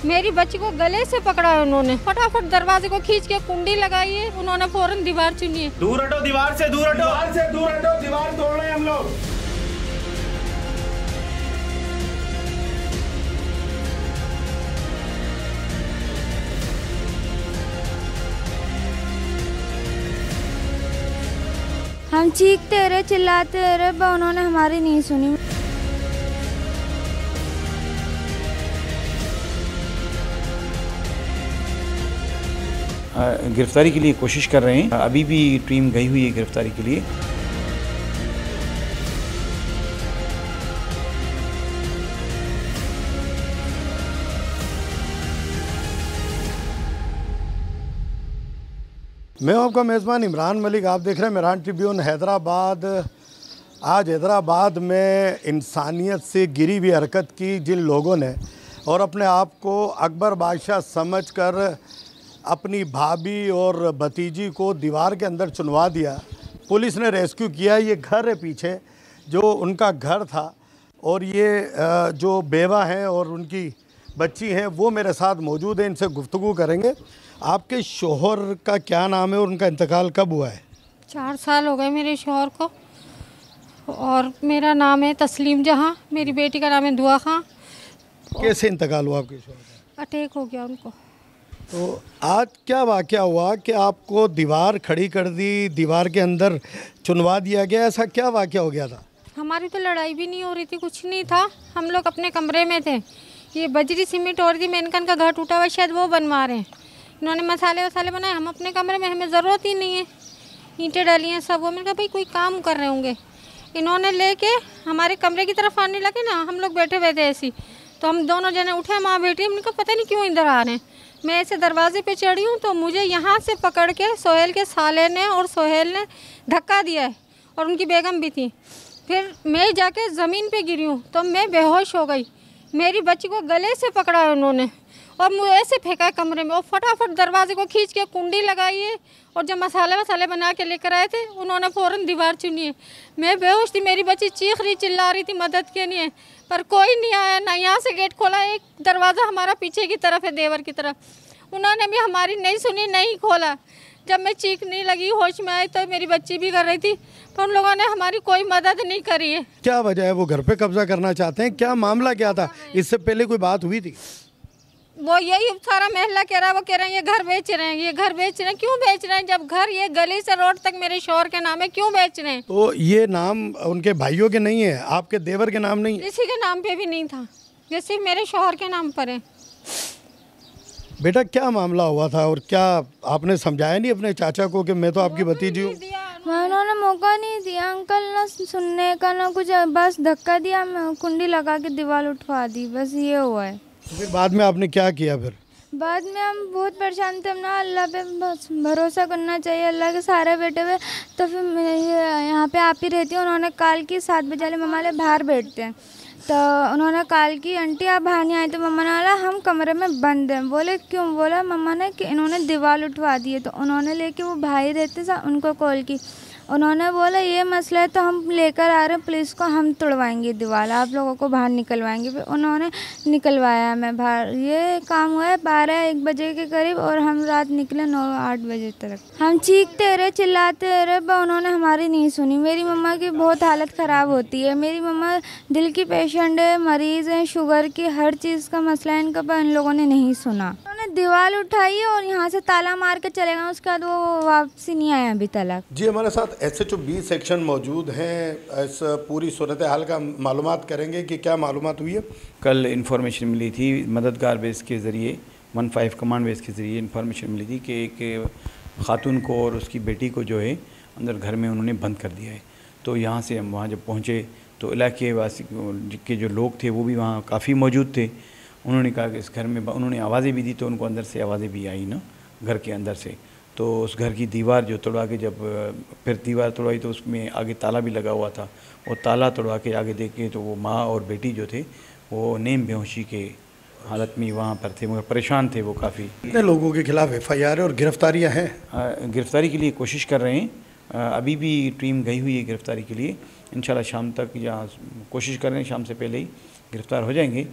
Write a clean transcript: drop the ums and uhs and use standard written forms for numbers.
मेरी बच्ची को गले से पकड़ा है उन्होंने, फटाफट दरवाजे को खींच के कुंडी लगाई है, उन्होंने फौरन दीवार चुनी है। दूर हटो, दीवार से दूर हटो, दीवार से दूर हटो, दीवार तोड़ रहे हैं हम लोग। हम चीखते रहे, चिल्लाते रहे, पर उन्होंने हमारी नहीं सुनी। गिरफ्तारी के लिए कोशिश कर रहे हैं, अभी भी टीम गई हुई है गिरफ्तारी के लिए। मैं आपका मेज़बान इमरान मलिक, आप देख रहे हैं मेहरान ट्रिब्यून हैदराबाद। आज हैदराबाद में इंसानियत से गिरी हुई हरकत की जिन लोगों ने और अपने आप को अकबर बादशाह समझकर अपनी भाभी और भतीजी को दीवार के अंदर चुनवा दिया, पुलिस ने रेस्क्यू किया। ये घर है पीछे जो उनका घर था, और ये जो बेवा हैं और उनकी बच्ची हैं वो मेरे साथ मौजूद हैं, इनसे गुफ्तगू करेंगे। आपके शोहर का क्या नाम है और उनका इंतकाल कब हुआ है? 4 साल हो गए मेरे शोहर को, और मेरा नाम है तस्लीम जहां, मेरी बेटी का नाम है दुआ खां। कैसे इंतकाल हुआ आपके शोहर का? अटैक हो गया उनको। तो आज क्या वाक़या हुआ कि आपको दीवार खड़ी कर दी, दीवार के अंदर चुनवा दिया गया, ऐसा क्या वाक़या हो गया था? हमारी तो लड़ाई भी नहीं हो रही थी, कुछ नहीं था, हम लोग अपने कमरे में थे। ये बजरी सीमेंट हो रही थी, मेनकन का घर टूटा हुआ, शायद वो बनवा रहे हैं। इन्होंने मसाले वसाले बनाए, हम अपने कमरे में, हमें ज़रूरत ही नहीं है, ईंटें डाली हैं सब। वो मैंने कहा भाई कोई काम कर रहे होंगे। इन्होंने लेके हमारे कमरे की तरफ आने लगे ना, हम लोग बैठे हुए थे ऐसी, तो हम दोनों जने उठे, माँ बेटी, हमने कहा पता नहीं क्यों इधर आ रहे हैं। मैं ऐसे दरवाजे पे चढ़ी हूँ तो मुझे यहाँ से पकड़ के सोहेल के साले ने और सोहेल ने धक्का दिया है, और उनकी बेगम भी थी। फिर मैं जाके ज़मीन पे गिरी हूँ तो मैं बेहोश हो गई। मेरी बच्ची को गले से पकड़ा है उन्होंने और मुझे ऐसे फेंका है कमरे में, और फटाफट दरवाजे को खींच के कुंडी लगाई है, और जब मसाले वसाले बना के लेकर आए थे उन्होंने फ़ौरन दीवार चुनी है। मैं बेहोश थी, मेरी बच्ची चीख रही चिल्ला रही थी मदद के लिए, पर कोई नहीं आया। ना यहाँ से गेट खोला, एक दरवाज़ा हमारा पीछे की तरफ है देवर की तरफ, उन्होंने भी हमारी नहीं सुनी, नहीं खोला। जब मैं चीखने लगी, होश में आई, तो मेरी बच्ची भी कर रही थी, पर उन लोगों ने हमारी कोई मदद नहीं करी है। क्या वजह है वो घर पे कब्जा करना चाहते हैं? क्या मामला क्या था? इससे पहले कोई बात हुई थी? वो यही सारा महल्ला कह रहा है, वो कह रहे हैं ये घर बेच रहे हैं, ये घर बेच रहे हैं। क्यों बेच रहे हैं जब घर ये गली से रोड तक मेरे शोहर के नाम है, क्यों बेच रहे हैं? तो ये नाम उनके भाइयों के नहीं है, आपके देवर के नाम नहीं है? किसी के नाम पे भी नहीं था, ये सिर्फ मेरे शोहर के नाम पर है। बेटा क्या मामला हुआ था और क्या आपने समझाया नहीं अपने चाचा को कि मैं तो आपकी भतीजी हूँ? उन्होंने मौका नहीं दिया अंकल, ना सुनने का ना कुछ, बस धक्का दिया, कुंडी लगा के दीवार उठवा दी, बस ये हुआ है। तो फिर बाद में आपने क्या किया? फिर बाद में हम बहुत परेशान थे, ना अल्लाह पे बस भरोसा करना चाहिए, अल्लाह के सारे बैठे हुए। तो फिर यहाँ पे आप ही रहती हूँ, उन्होंने कॉल की 7 बजे वाले मम्मा ले बाहर बैठते हैं, तो उन्होंने कॉल की आंटी आप बाहर नहीं आए, तो मम्मा ने बोला हम कमरे में बंद हैं। बोले क्यों? बोला मम्मा ने कि इन्होंने दीवार उठवा दी है। तो उन्होंने लेके वो भाई रहते थे उनको कॉल की, उन्होंने बोला ये मसला है तो हम लेकर आ रहे हैं पुलिस को, हम तोड़वाएंगे दीवार, आप लोगों को बाहर निकलवाएंगे। फिर उन्होंने निकलवाया मैं बाहर। ये काम हुआ है 12-1 बजे के करीब, और हम रात निकले 9-8 बजे तक। हम चीखते रहे, चिल्लाते रहे, पर उन्होंने हमारी नहीं सुनी। मेरी मम्मा की बहुत हालत ख़राब होती है, मेरी मम्मा दिल की पेशेंट है, मरीज़ है, शुगर की, हर चीज़ का मसला है इनका, पर इन लोगों ने नहीं सुना। उन्होंने दीवार उठाई और यहाँ से ताला मार के चले गए, उसके बाद वो वापसी नहीं आए अभी तक। जी हमारे साथ SHO B सेक्शन मौजूद हैं, इस पूरी सूरत हाल का मालूमात करेंगे कि क्या मालूमात हुई है। कल इन्फॉर्मेशन मिली थी मददगार बेस के ज़रिए, 15 कमांड बेस के ज़रिए इन्फॉर्मेशन मिली थी कि एक ख़ातून को और उसकी बेटी को जो है अंदर घर में उन्होंने बंद कर दिया है। तो यहाँ से हम वहाँ जब पहुँचे तो इलाके वासी के जो लोग थे वो भी वहाँ काफ़ी मौजूद थे। उन्होंने कहा कि इस घर में, उन्होंने आवाज़ें भी दी तो उनको अंदर से आवाज़ें भी आई ना घर के अंदर से। तो उस घर की दीवार जो तोड़वा के, जब फिर दीवार तोड़वाई तो उसमें आगे ताला भी लगा हुआ था, और ताला तोड़वा के आगे देखे तो वो माँ और बेटी जो थे वो नेम बेहोशी के हालत में वहाँ पर थे, मगर परेशान थे वो काफ़ी। कितने लोगों के खिलाफ FIR और गिरफ्तारियाँ हैं? गिरफ्तारी के लिए कोशिश कर रहे हैं, अभी भी टीम गई हुई है गिरफ्तारी के लिए। इंशाल्लाह शाम तक, या कोशिश कर रहे हैं शाम से पहले ही गिरफ़्तार हो जाएंगे।